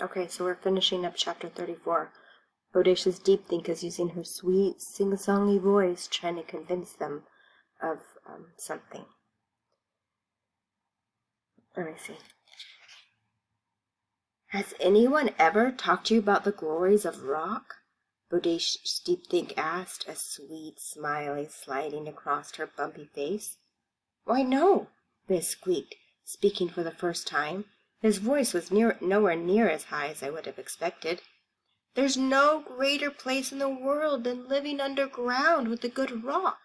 Okay, so we're finishing up chapter 34. Bodacious Deep Think is using her sweet, sing-songy voice trying to convince them of something. Let me see. Has anyone ever talked to you about the glories of rock? Bodacious Deep Think asked, a sweet smile sliding across her bumpy face. Why, no, Biz squeaked, speaking for the first time. His voice was nowhere near as high as I would have expected. There's no greater place in the world than living underground with a good rock.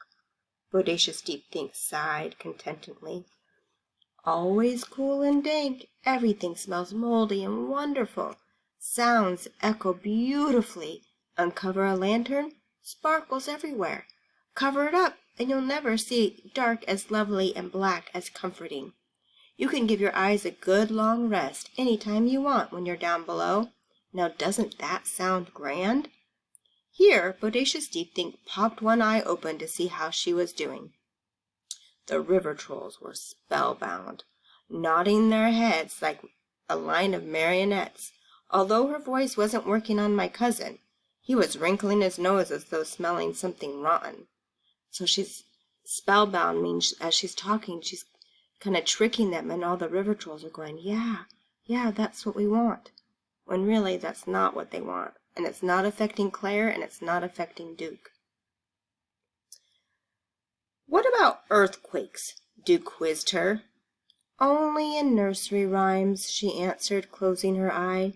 Bodacious Deep Think sighed contentedly. Always cool and dank. Everything smells moldy and wonderful. Sounds echo beautifully. Uncover a lantern, sparkles everywhere. Cover it up, and you'll never see dark as lovely and black as comforting. You can give your eyes a good long rest any time you want when you're down below. Now doesn't that sound grand? Here, Bodacious Deep Think popped one eye open to see how she was doing. The river trolls were spellbound, nodding their heads like a line of marionettes. Although her voice wasn't working on my cousin, he was wrinkling his nose as though smelling something rotten. So she's spellbound means as she's talking, she's kind of tricking them, and all the river trolls are going, yeah, that's what we want. When really that's not what they want. And it's not affecting Claire, and it's not affecting Duke. What about earthquakes? Duke quizzed her. Only in nursery rhymes, she answered, closing her eye.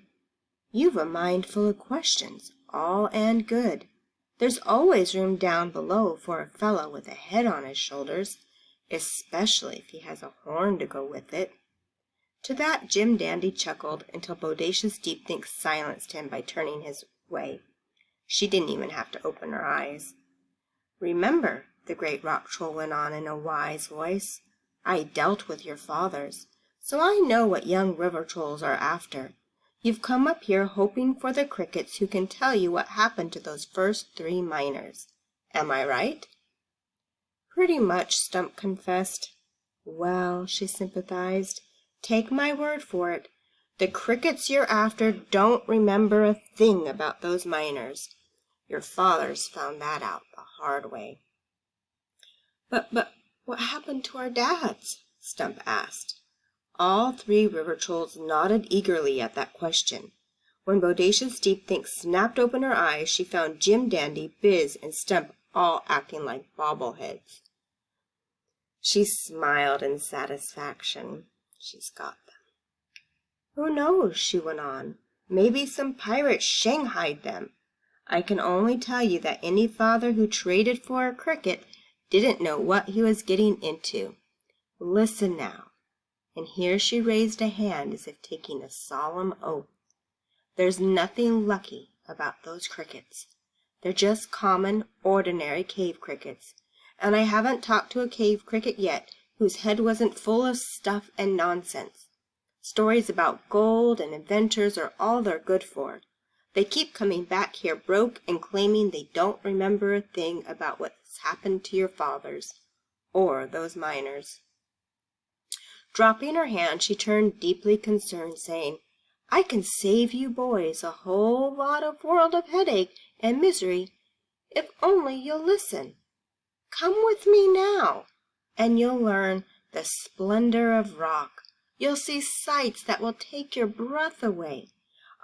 You've a mind full of questions, all and good. There's always room down below for a fellow with a head on his shoulders, especially if he has a horn to go with it. To that Jim Dandy chuckled until Bodacious Deep Think silenced him by turning his way. She didn't even have to open her eyes. Remember, the great rock troll went on in a wise voice, I dealt with your fathers, so I know what young river trolls are after. You've come up here hoping for the crickets who can tell you what happened to those first 3 miners. Am I right? Pretty much, Stump confessed. Well, she sympathized, take my word for it. The crickets you're after don't remember a thing about those miners. Your fathers found that out the hard way. But what happened to our dads? Stump asked. All 3 river trolls nodded eagerly at that question. When Bodacious Deep Think snapped open her eyes, she found Jim Dandy, Biz, and Stump all acting like bobbleheads. She smiled in satisfaction. She's got them. Who knows, she went on. Maybe some pirates shanghaied them. I can only tell you that any father who traded for a cricket didn't know what he was getting into. Listen now. And here she raised a hand as if taking a solemn oath. There's nothing lucky about those crickets. They're just common, ordinary cave crickets. And I haven't talked to a cave cricket yet whose head wasn't full of stuff and nonsense. Stories about gold and inventors are all they're good for. They keep coming back here broke and claiming they don't remember a thing about what's happened to your fathers, or those miners. Dropping her hand, she turned deeply concerned, saying, I can save you boys a whole lot of world of headache and misery if only you'll listen. Come with me now, and you'll learn the splendor of rock. You'll see sights that will take your breath away.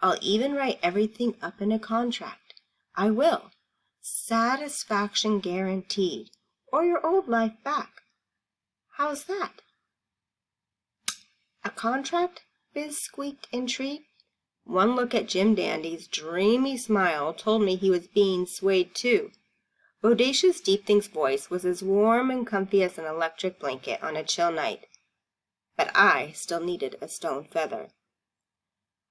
I'll even write everything up in a contract. I will. Satisfaction guaranteed, or your old life back. How's that? A contract? Biz squeaked, intrigued. One look at Jim Dandy's dreamy smile told me he was being swayed too. Bodacious Deep Think's voice was as warm and comfy as an electric blanket on a chill night. But I still needed a stone feather.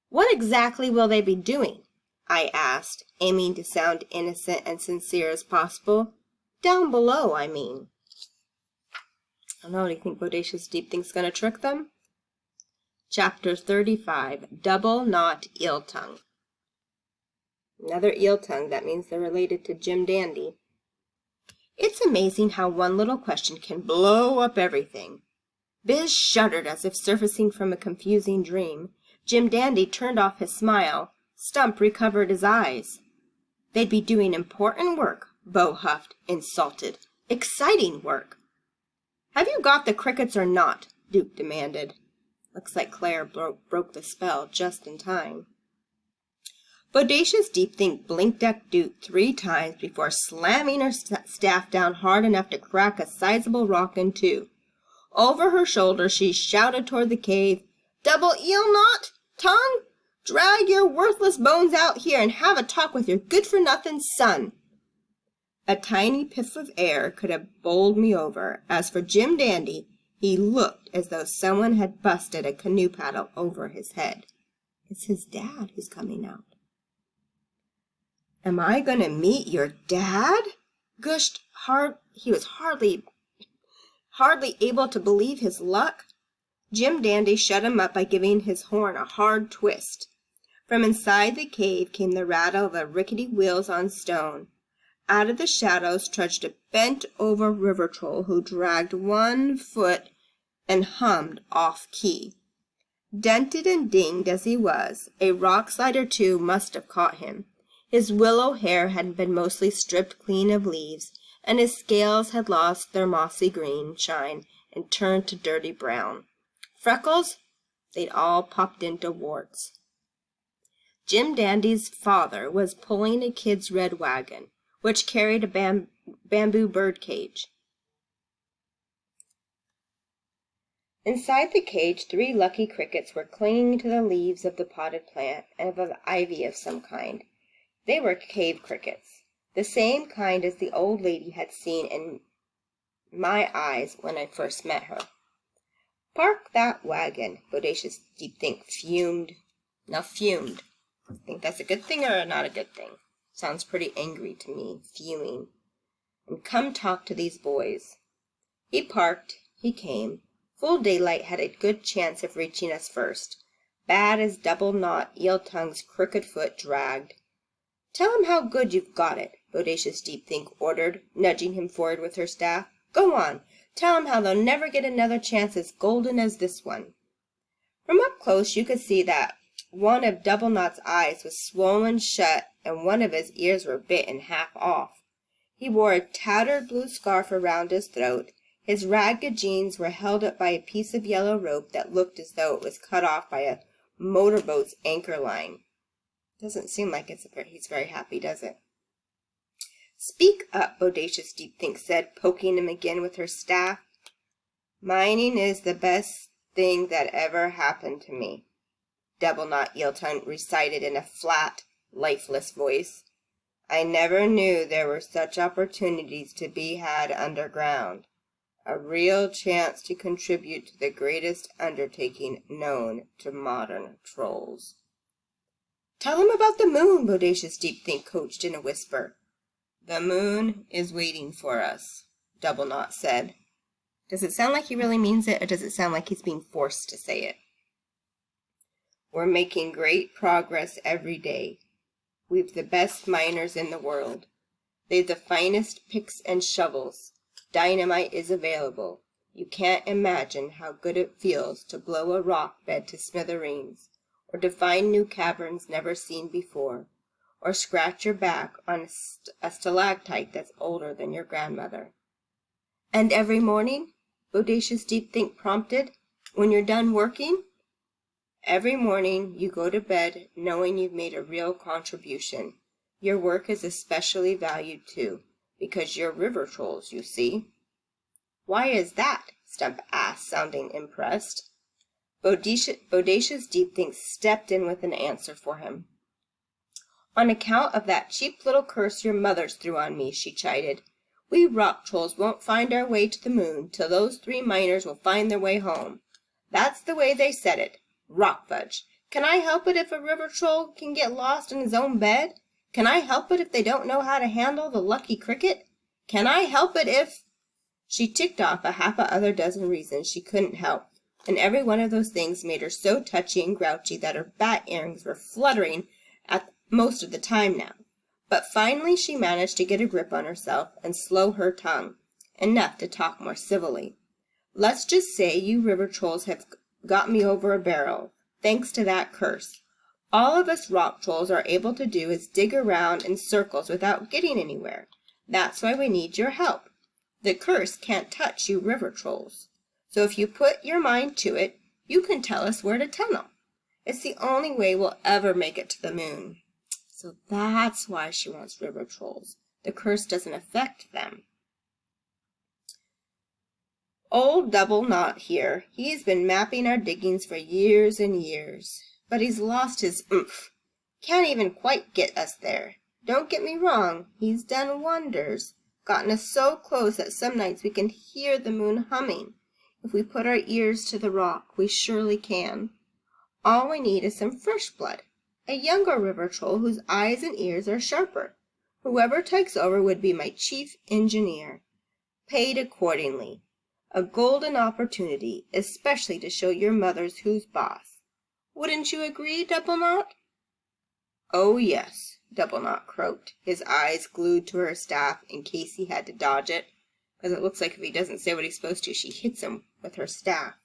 What exactly will they be doing? I asked, aiming to sound innocent and sincere as possible. Down below, I mean. I don't know, do you think Bodacious Deep Think's going to trick them? Chapter 35, Double Knot Eel Tongue. Another eel tongue, that means they're related to Jim Dandy. It's amazing how one little question can blow up everything. Biz shuddered as if surfacing from a confusing dream. Jim Dandy turned off his smile. Stump recovered his eyes. They'd be doing important work, Bo huffed, insulted. Exciting work. Have you got the crickets or not? Duke demanded. Looks like Claire broke the spell just in time. Bodacious Deepthink blinked at Duke 3 times before slamming her staff down hard enough to crack a sizable rock in 2. Over her shoulder she shouted toward the cave, "Double eel knot? Tongue? Drag your worthless bones out here and have a talk with your good-for-nothing son." A tiny piff of air could have bowled me over. As for Jim Dandy, he looked as though someone had busted a canoe paddle over his head. It's his dad who's coming out. "Am I going to meet your dad?" gushed he was hardly able to believe his luck. Jim Dandy shut him up by giving his horn a hard twist. From inside the cave came the rattle of the rickety wheels on stone. Out of the shadows trudged a bent-over river troll who dragged 1 foot and hummed off-key. Dented and dinged as he was, a rock slide or 2 must have caught him. His willow hair had been mostly stripped clean of leaves, and his scales had lost their mossy green shine and turned to dirty brown. Freckles? They'd all popped into warts. Jim Dandy's father was pulling a kid's red wagon, which carried a bamboo bird cage. Inside the cage, 3 lucky crickets were clinging to the leaves of the potted plant and of ivy of some kind. They were cave crickets, the same kind as the old lady had seen in my eyes when I first met her. "Park that wagon," Bodacious Deepthink fumed. Now fumed. Think that's a good thing or not a good thing? Sounds pretty angry to me, fuming. "And come talk to these boys." He parked. He came. Full daylight had a good chance of reaching us first, bad as Double Knot Eel Tongue's crooked foot dragged. "Tell him how good you've got it," Bodacious Deepthink ordered, nudging him forward with her staff. "Go on. Tell him how they'll never get another chance as golden as this one." From up close you could see that one of Double Knot's eyes was swollen shut and one of his ears were bitten half off. He wore a tattered blue scarf around his throat. His ragged jeans were held up by a piece of yellow rope that looked as though it was cut off by a motorboat's anchor line. Doesn't seem like he's very happy, does it? "Speak up," Bodacious Deepthink said, poking him again with her staff. "Mining is the best thing that ever happened to me," Double Knot Eel Tongue recited in a flat, lifeless voice. "I never knew there were such opportunities to be had underground. A real chance to contribute to the greatest undertaking known to modern trolls." "Tell him about the moon," Bodacious Deepthink coached in a whisper. "The moon is waiting for us," Double Knot said. Does it sound like he really means it, or does it sound like he's being forced to say it? "We're making great progress every day. We've the best miners in the world. They've the finest picks and shovels. Dynamite is available. You can't imagine how good it feels to blow a rock bed to smithereens, or to find new caverns never seen before, or scratch your back on a stalactite that's older than your grandmother." "And every morning," Bodacious Deepthink prompted, "when you're done working?" "Every morning you go to bed knowing you've made a real contribution. Your work is especially valued too, because you're river trolls, you see." "Why is that?" Stump asked, sounding impressed. Bodacious Deepthink stepped in with an answer for him. "On account of that cheap little curse your mothers threw on me," she chided. "We rock trolls won't find our way to the moon till those 3 miners will find their way home. That's the way they said it. Rock fudge. Can I help it if a river troll can get lost in his own bed? Can I help it if they don't know how to handle the lucky cricket? Can I help it if—" She ticked off a half a other dozen reasons she couldn't help, and every one of those things made her so touchy and grouchy that her bat earrings were fluttering at most of the time now. But finally she managed to get a grip on herself and slow her tongue, enough to talk more civilly. "Let's just say you river trolls have got me over a barrel. thanks to that curse. All of us rock trolls are able to do is dig around in circles without getting anywhere. That's why we need your help. The curse can't touch you river trolls. So if you put your mind to it, you can tell us where to tunnel. It's the only way we'll ever make it to the moon. So that's why she wants river trolls. The curse doesn't affect them. Old Double Knot here. He's been mapping our diggings for years and years. But he's lost his oomph. Can't even quite get us there. Don't get me wrong, he's done wonders. Gotten us so close that some nights we can hear the moon humming. If we put our ears to the rock, we surely can. All we need is some fresh blood. A younger river troll whose eyes and ears are sharper. Whoever takes over would be my chief engineer. Paid accordingly. A golden opportunity, especially to show your mothers who's boss. Wouldn't you agree, Double Knot? Oh, yes, Double Knot croaked, his eyes glued to her staff in case he had to dodge it, because it looks like if he doesn't say what he's supposed to, she hits him with her staff.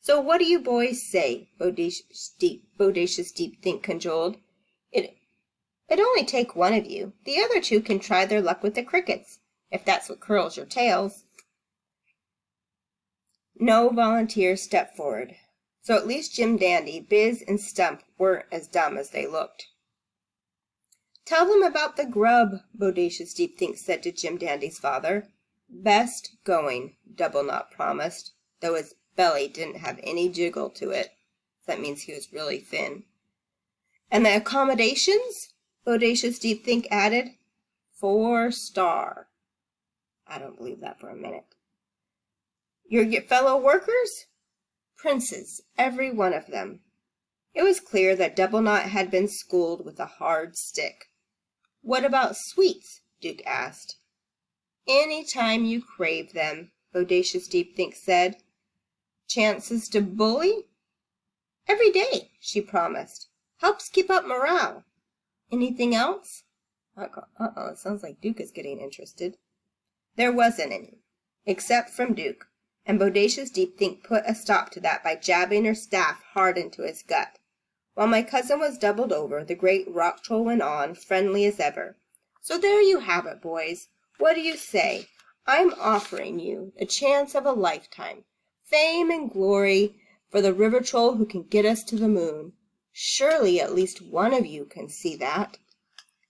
So what do you boys say? Bodacious Deep Think cajoled. It'd only take one of you. The other two can try their luck with the crickets, if that's what curls your tails. No volunteers stepped forward. So at least Jim Dandy, Biz, and Stump weren't as dumb as they looked. Tell them about the grub, Bodacious Deep Think said to Jim Dandy's father. Best going, Double Knot promised, though his belly didn't have any jiggle to it. That means he was really thin. And the accommodations? Bodacious Deep Think added. 4-star. I don't believe that for a minute. Your fellow workers? Princes, every one of them. It was clear that Double Knot had been schooled with a hard stick. What about sweets? Duke asked. Any time you crave them, Bodacious Deep Think said. Chances to bully? Every day, she promised. Helps keep up morale. Anything else? Uh-oh, it sounds like Duke is getting interested. There wasn't any, except from Duke. And Bodacious Deep Think put a stop to that by jabbing her staff hard into his gut. While my cousin was doubled over, the great rock troll went on, friendly as ever. So there you have it, boys. What do you say? I'm offering you the chance of a lifetime, fame and glory for the river troll who can get us to the moon. Surely at least one of you can see that.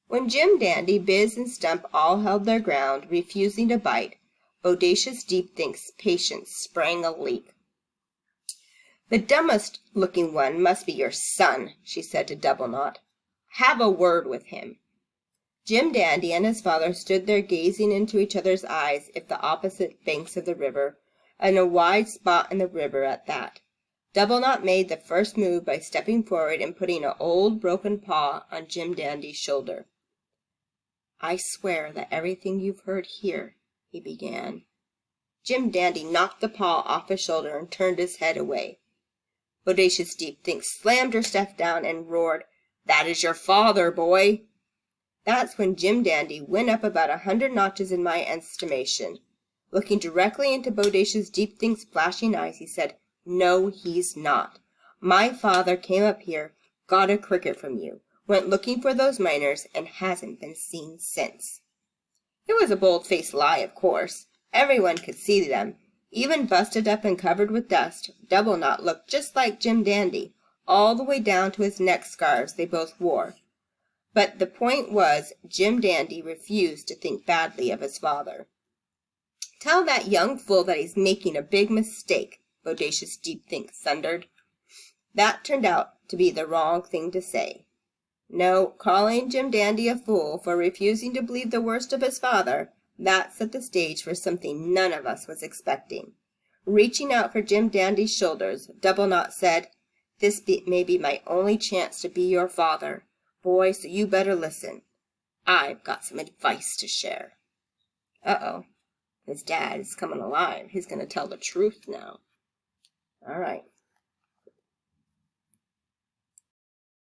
When Jim Dandy, Biz, and Stump all held their ground, refusing to bite, Bodacious Deep Think's patience sprang a leak. The dumbest-looking one must be your son, she said to Double Knot. Have a word with him. Jim Dandy and his father stood there gazing into each other's eyes at the opposite banks of the river, in a wide spot in the river at that. Double Knot made the first move by stepping forward and putting an old broken paw on Jim Dandy's shoulder. I swear that everything you've heard here, he began. Jim Dandy knocked the paw off his shoulder and turned his head away. Bodacious Deep Think slammed her stuff down and roared, That is your father, boy! That's when Jim Dandy went up about 100 notches in my estimation. Looking directly into Bodacious Deep Think's flashing eyes, he said, No, he's not. My father came up here, got a cricket from you, went looking for those miners, and hasn't been seen since. It was a bold-faced lie, of course. Everyone could see them. Even busted up and covered with dust, Double Knot looked just like Jim Dandy, all the way down to his neck scarves they both wore. But the point was, Jim Dandy refused to think badly of his father. Tell that young fool that he's making a big mistake, Bodacious Deep Think thundered. That turned out to be the wrong thing to say. No, calling Jim Dandy a fool for refusing to believe the worst of his father, that set the stage for something none of us was expecting. Reaching out for Jim Dandy's shoulders, Double Knot said, This may be my only chance to be your father. Boy, so you better listen. I've got some advice to share. Uh-oh. His dad is coming alive. He's going to tell the truth now. All right.